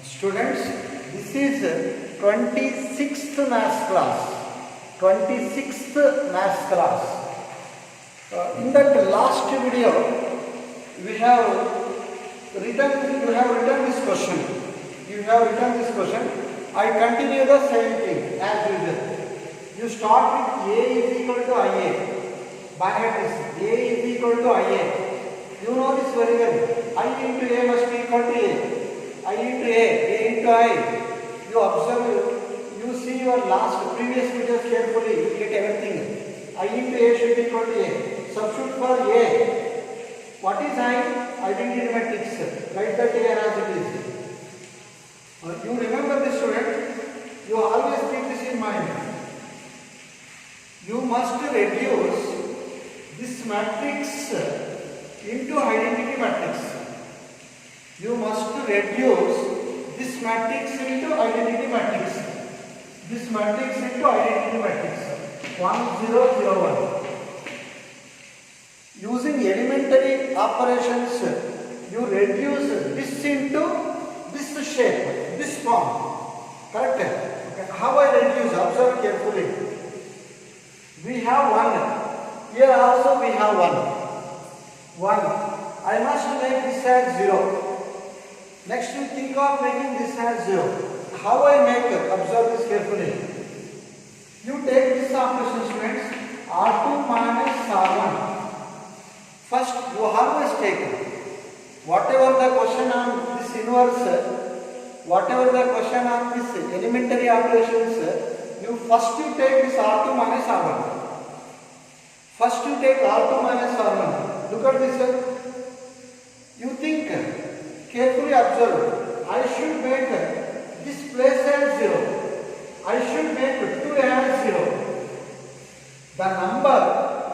Students, this is 26th maths class. 26th maths class. In that last video, we have written this question. You have written this question. I continue the same thing as usual. You start with A is equal to IA. By head this A is equal to IA. You know this very well. I into A must be equal to A. I into A into I. You observe, you see your previous videos carefully, you get everything. I into A should be equal to A. Substitute for A. What is I? Identity matrix. Write that here as it is. You remember this, student? You always keep this in mind. You must reduce this matrix into identity matrix. You must reduce this matrix into identity matrix. This matrix into identity matrix. 1, 0, 0, 1. Using elementary operations, you reduce this into this shape, this form. Correct? Okay. How I reduce? Observe carefully. We have 1. Here also we have 1. 1. I must make this as 0. Next you think of making this as 0. How I make it? Observe this carefully. You take this operation, students, R2 minus R1. First you always take whatever the question on this inverse, whatever the question on this elementary operations, you take this R2 minus R1. First you take R2 minus R1. Look at this. You think, carefully observe. I should make this place as 0. I should make 2 as 0. The number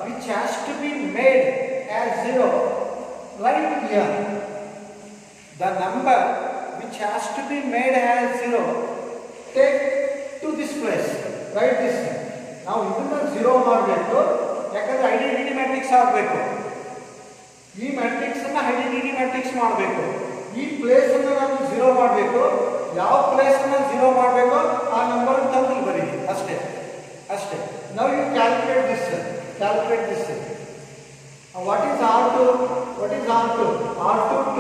which has to be made as 0, right here. The number which has to be made as 0, take to this place. Write this. Now, ಇದನ್ನ 0 ಮಾಡಬೇಕು. ಯಾಕಂದ್ರೆ identity matrix ಆಗಬೇಕು. ಈ matrix ಅನ್ನು identity matrix ಮಾಡಬೇಕು. ಈ place ಅನ್ನು ನಾನು 0 ಮಾಡಬೇಕು. ಯಾವ ಪ್ಲೇಸ್ ಅನ್ನು 0 ಮಾಡಬೇಕು ಆ ನಂಬರ್ ತಂದು ಬರೀರಿ ಅಷ್ಟೇ. Now you calculate this. What is R2? R2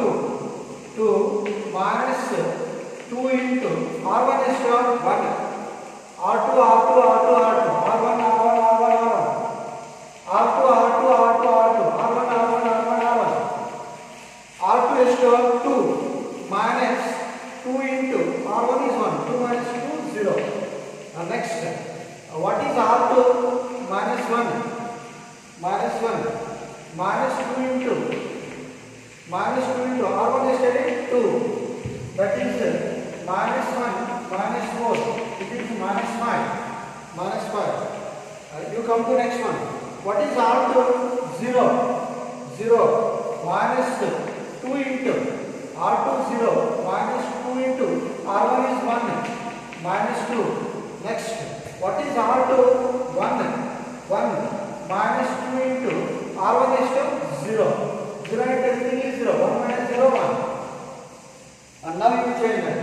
2 minus 2 into R1 is 1. R2 R1 R2 is 2 minus 2 into R1 is 1. 2 minus 2 0. Next, what is R2? Minus 1 minus 2 into R1 is 2. That is minus 1 minus 4. It is minus 5. You come to next one. What is R2? 0 minus 2 into R2 0 minus 2 into R1 is 1 minus 2. Next, what is R2? 1 minus 2 into R1 is 0. 0 into everything is 0. 1 minus 0 1. And now you change that.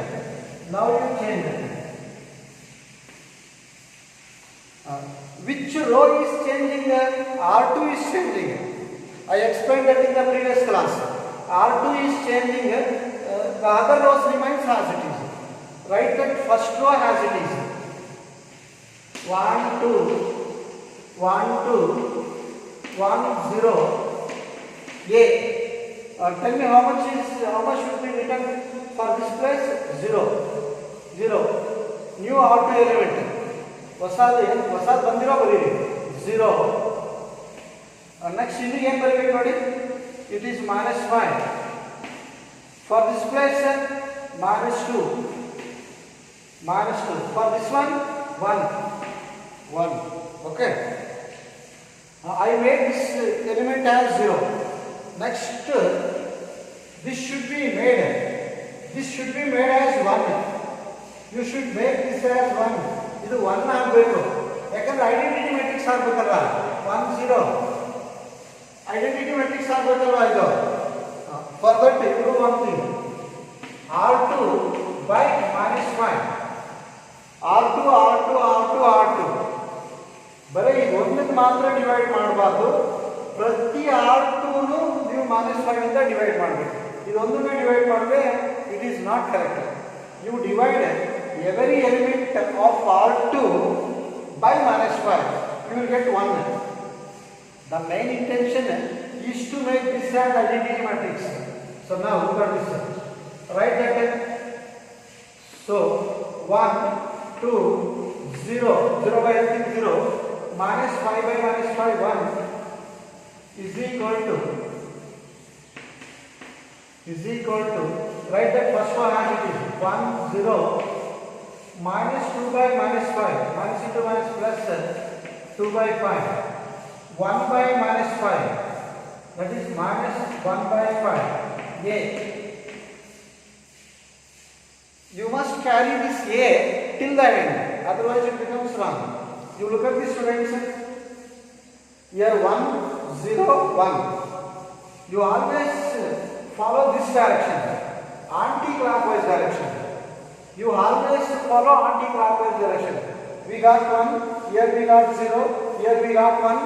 Which row is changing? R2 is changing. I explained that in the previous class. R2 is changing. The other rows remains as it is. Write that first row as it is. 1 2 1 0 A. Tell me how much should be written for this place? 0. New R2 element. ಹೊಸದು ಬಂದಿರೋ ಬರೀರಿ 0. Next ಇಲ್ಲಿ ಏನು ಬರಬೇಕು ನೋಡಿ. It is minus 5. For this place minus 2. For this one 1. Okay. I made this element as 0. Next, this should be made as 1. You should make this as 1. ಇದು 1 ಆಗಬೇಕು. ಯಾಕಂದ್ರೆ ಐಡೆಂಟಿಟಿ ಮ್ಯಾಟ್ರಿಕ್ಸ್ ಆಗಬೇಕಲ್ಲ. 1 0 ಐಡೆಂಟಿಟಿ ಮ್ಯಾಟ್ರಿಕ್ಸ್ ಆಗಬೇಕಲ್ಲ ಇದು. For that you do one thing. R2 by minus 5. R2 R2 R2 R2 ಬರೀ ಒಂದಕ್ಕೆ ಮಾತ್ರ divide ಮಾಡಬಾರ್ದು, ಪ್ರತಿ R2 ನೀವು -5 ಇಂದ ಡಿವೈಡ್ ಮಾಡಬೇಕು. ಇದೊಂದನ್ನು ಡಿವೈಡ್ ಮಾಡಿದ್ರೆ it is not correct. You divide every element of R2 by -5, you will get 1. The main intention is to make this an identity matrix. So now look at this. Write that. So 1 2 0 0 by everything 0 minus 5 by minus 5 1 is equal to write that first one as it is 1 0 minus 2 by minus 5 minus into minus plus 2 by 5 1 by minus 5, that is minus 1 by 5. A. You must carry this A till the end, otherwise it becomes wrong. You look at this, students. Here 1 0 1. You always follow this direction, anti-clockwise direction. You always follow anti-clockwise direction. We got 1, here we got 0, here we got 1.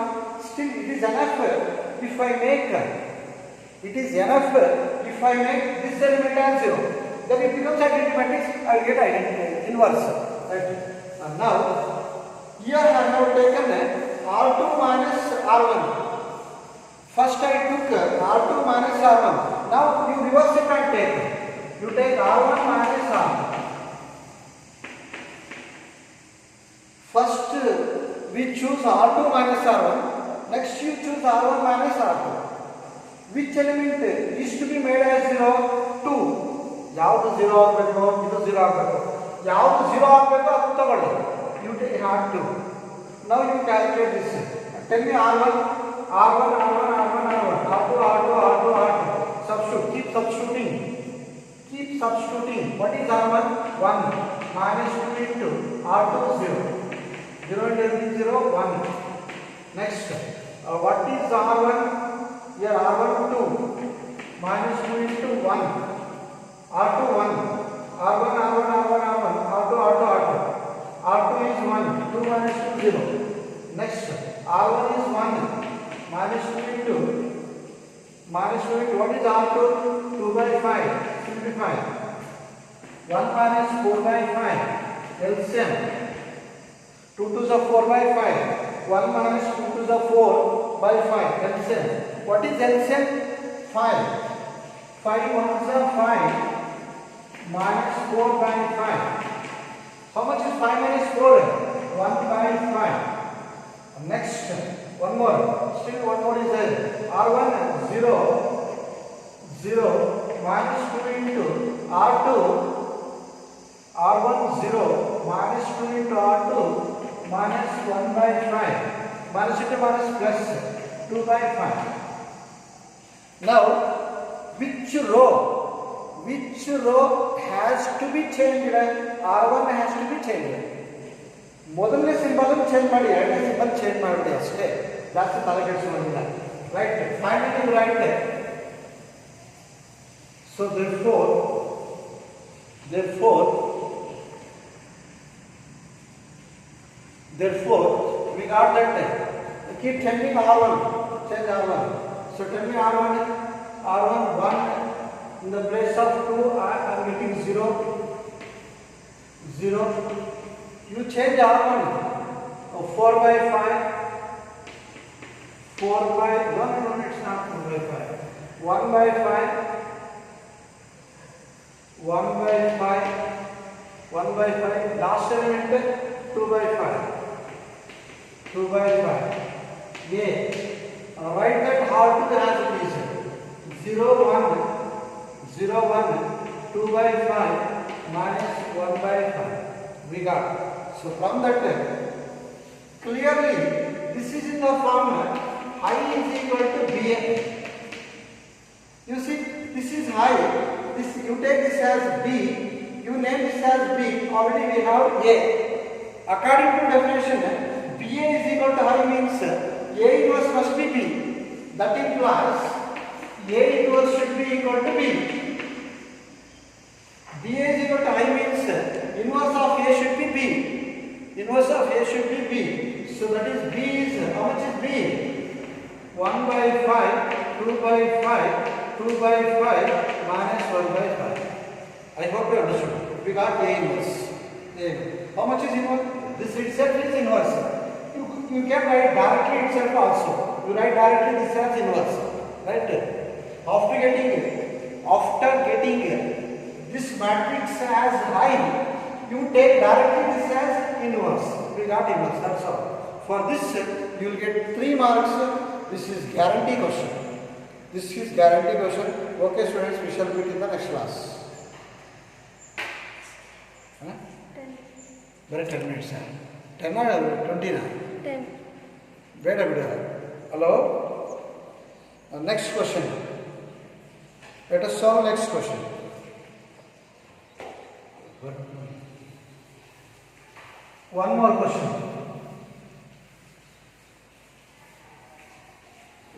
Still it is enough if I make this element as 0. Then it becomes identity matrix. I will get identity inverse. Right? And now here I have taken R2 minus R1. First I took R2 minus R1. Now you reverse it and take. You take R1 minus R1. First we choose R2 minus R1. Next you choose R1 minus R2. Which element is to be made as 0? 2. ಯಾವುದು 0 ಆಗಬೇಕು, ಇದು 0 ಆಗಬೇಕು. ಯಾವುದು 0 ಆಗಬೇಕು ಅದು ತಗೊಳ್ಳಿ. You take R2. Now you calculate this. Tell me R1 R1 R1 R1 R1 R2 R2 R2 R2. Substitute. Keep substituting. What is R1? 1 minus 2 into R2 0. 0 into 0 1. Next. What is R1? Here R1 2 minus 2 into 1 R2 1 R1 R1 R1 R1 R2 R2 R2 R2 is 1 2 minus 2 0. Next R1 is 1 minus 2 into what is R2? 2 by 5 simplify 1 minus 4 by 5 LCM 2 to the 4 by 5 1 minus 2 to the 4 by 5 LCM. What is LCM? 5 1 is 5 minus 4 by 5. How much is 5 minus 4? 1 by 5. Next one more, still one more is there. R1 0 0 minus 2 into R2 R1 0 minus 2 into R2 minus 1 by 5 minus into minus plus 2 by 5. Now which row has to be changed? R1 has to be changed. ಮೊದಲನೇ symbol change ಮಾಡಿ, ಎರಡನೇ symbol change ಮಾಡಿಬಿಡಿ ಅಷ್ಟೇ, ಜಾಸ್ತಿ ತಲೆ ಕೆಡಿಸ್ಕೊಳ್ಳೋದಿಲ್ಲ. Right, finally right. So therefore we got that. Keep changing R1, change R1. So tell me R1 1 in the place of 2 I am getting 0. You change R1 4 by 5 4 by 1 no it's not 4 by 5 1 by 5 1 by 5 1 by 5 last element 2 by 5 2 by 5 A. Write that R2 has is 0 1 2 by 5 minus 1 by 5 we got. So from that clearly this is in the form I is equal to BA. You see this is I, this you take this as B, you name this as B, already we have A. According to definition BA is equal to I means A inverse must be B. That implies A inverse should be equal to B. BA is equal to I Inverse of A should be B. So that is B is, how much is B? 1 by 5, 2 by 5, 2 by 5 minus 1 by 5. I hope you understood. We got A inverse. A. How much is inverse? This itself is inverse. You can write directly itself also. You write directly this as inverse. Right? After getting this matrix as I, you take directly this as inverse. We got inverse, that's all. For this, you will get 3 marks. This is guarantee question. This is guarantee question. Okay, students, we shall meet in the next class. Huh? 10. Very 10 minutes. 10 or 20 now? 10. Better. Hello? Next question. Let us solve next question. One more question.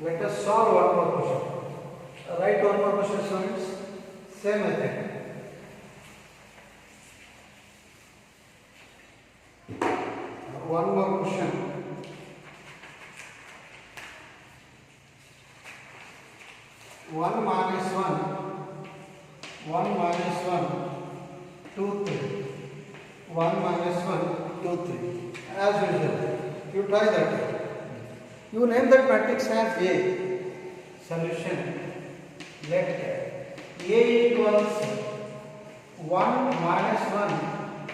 Let us solve one more question. Write one more question, students. Same method. One more question. 1 minus 1, 1 minus 1, 2, 3. 1 minus 1, 2, 3. As usual. You try that. You name that matrix as A. Solution. Let A equals 1 minus 1,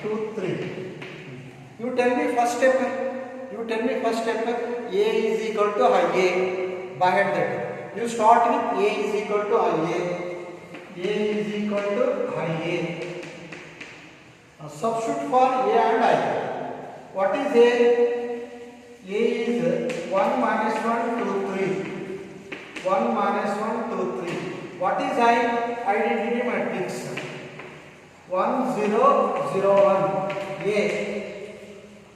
2, 3. You tell me first step. A is equal to A. By head that. You start with A is equal to IA. A is equal to IA. Substitute for A and I. What is A? A is 1 minus 1, 2, 3. 1 minus 1, 2, 3. What is I? Identity matrix. 1, 0, 0, 1. A.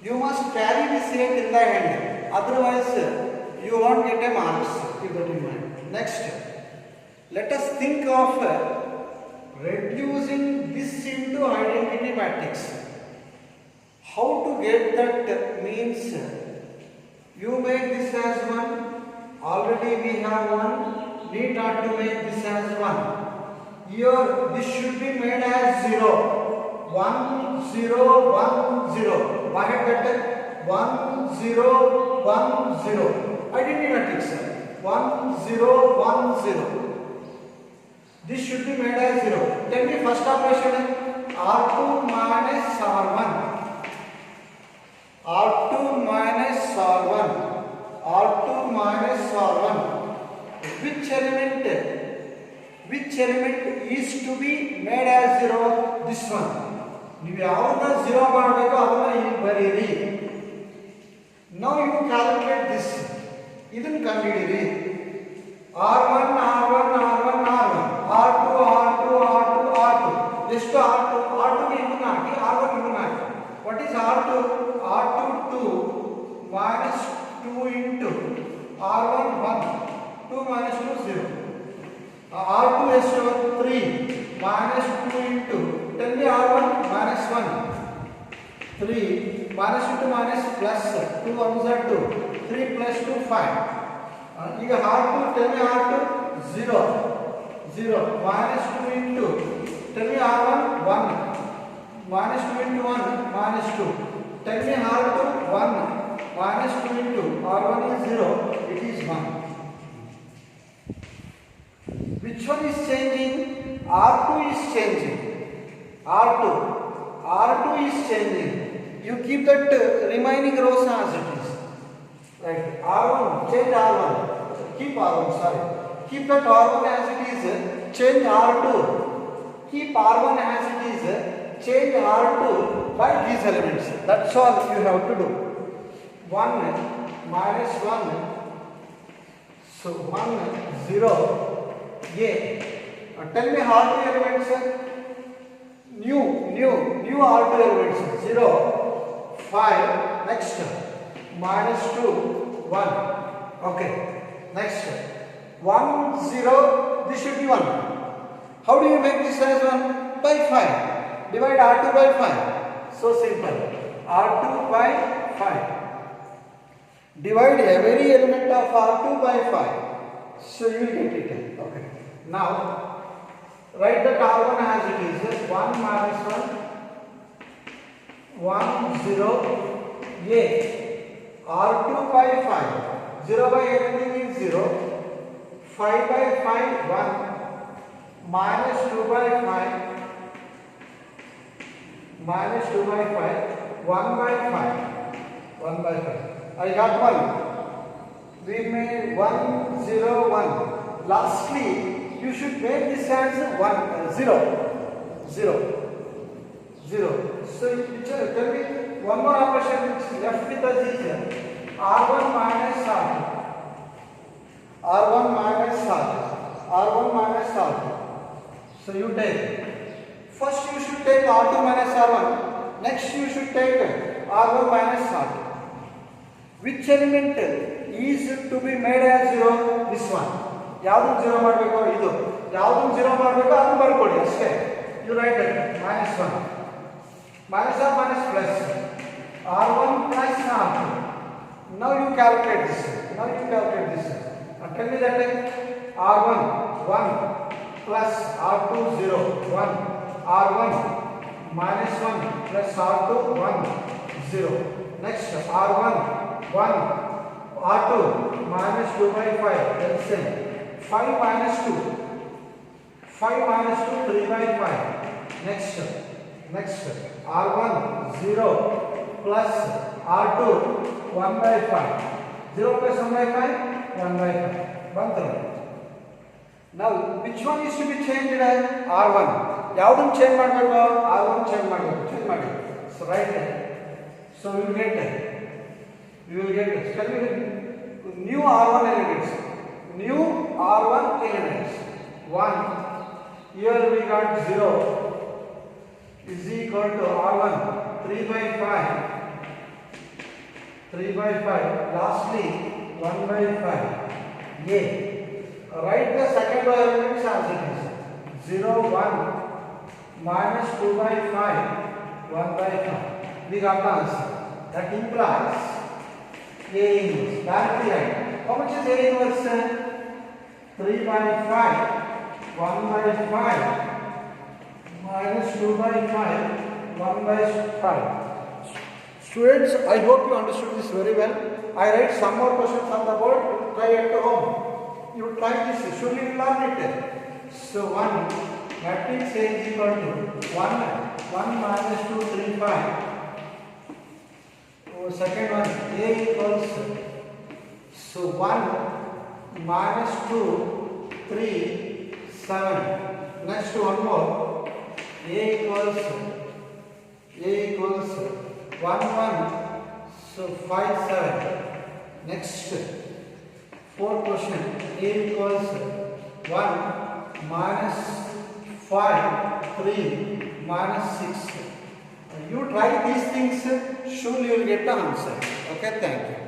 You must carry this 8 in the hand. Otherwise, you won't get a marks. Keep that in mind. Next, let us think of reducing this into identity matrix. How to get that means you make this as 1. Already we have 1. Need not to make this as 1. Here this should be made as 0. 1, 0, 1, 0. Why have that? 1, 0, 1, 0. Identity matrix. 1, 0, 1, 0. This should be made as 0. Tell me first operation. R2 minus R1. R2 minus R1. R2 minus R1. Which element is to be made as 0? This one. You have 0 now you calculate this. Idun ಕಂಡುಹಿಡಿಯಿರಿ. R1 R1 R1 R1 R2 R2 R2 R2 ಎಷ್ಟು R2 R2 ಗೆ ಇದನ್ನ ಹಾಕಿ R1 ಇದನ್ನ ಹಾಕಿ. What is R2? R2 2 minus 2 into R1 1 2 minus 2 0. R2 ಎಷ್ಟು 3 minus 2 into tell me R1 minus 1 3 minus 2 minus plus 2 1s are 2 3 plus 2 5. ಈಗ R2 tell me R2 0 0 minus 2 into tell me R1 1 minus 2 into 1 minus 2 tell me R2 1 minus 2 into R1 is 0 it is 1. Which one is changing? R2 is changing. R2 is changing. You keep that remaining rows as it is. Right. R1, change R1. Keep R1, sorry. Keep that R1 as it is. Change R2. Keep R1 as it is. Change R2 by these elements. That's all you have to do. 1 minus 1. So 1 0 A. Tell me R2 elements. New R2 elements. 0 5. Next. Minus 2 1. Okay. Next 1 0. This should be 1. How do you make this as 1? By 5. Divide R2 by 5. So simple. R2 by 5. Divide every element of R2 by 5. So you will get it. Okay. Now, write that R1 as it is. Just 1 minus 1, 0, A. R2 by 5. 0 by anything is 0. 5 by 5, 1. Minus 2 by 5. Minus 2 by 5. 1 by 5. 1 by 5. I got 1. We made 1, 0, 1. Lastly, you should make this as 1, 0. 0. 0. So, tell me one more operation which is left with us is R1 minus R2. R1 minus R2. R1 minus R2. So, you take. First, you should take R2 minus R1. Next, you should take R1 minus R2. Which element is to be made as 0? This one. ಯಾವುದು 0 ಮಾಡಬೇಕು ಇದು ಯಾವುದು 0 ಮಾಡಬೇಕು ಅದನ್ನು ಬರ್ಕೊಳ್ಳಿ ಅಷ್ಟೇ. You write it minus 1. Minus or minus plus. R1 plus R2. Now you calculate this. Tell me that R1 1 plus R2 0 1. R1 minus 1 plus R2 1 0. Next R1 1 R2 minus 2 by 5. That's same. 5 minus 2. 5 minus 2 3 by 5. Next R1 0 plus R2 1 by 5. 0 plus 1 by 5 1 by 5. 1 Now which one is to be changed? R1. ಯಾವ್ದನ್ನು change ಮಾಡಬೇಕು? R1 change ಮಾಡಿ. So write it. So we will get it. Tell me new R1 elements. New R1 elements. 1. Here we got 0 is equal to R1 3 by 5. 3 by 5. Lastly 1 by 5. A. Write the second row elements as it is. 0 1 minus 2 by 5 1 by 5. We got the answer. That implies A inverse. Directly right. How much is A inverse? 3 by 5 1 by 5 minus 2 by 5 1 by 5. Students, I hope you understood this very well. I write some more questions on the board. Try at home. You try this. Surely you learn it. So 1 matrix A is equal to 1 minus 2 3 5. Second one A equals so 1 minus 2 3 7. Next one more A equals 1 1 so 5 7. Next fourth question A equals 1 minus 5 3 minus 6. You try these things, surely you will get the answer. Okay, thank you.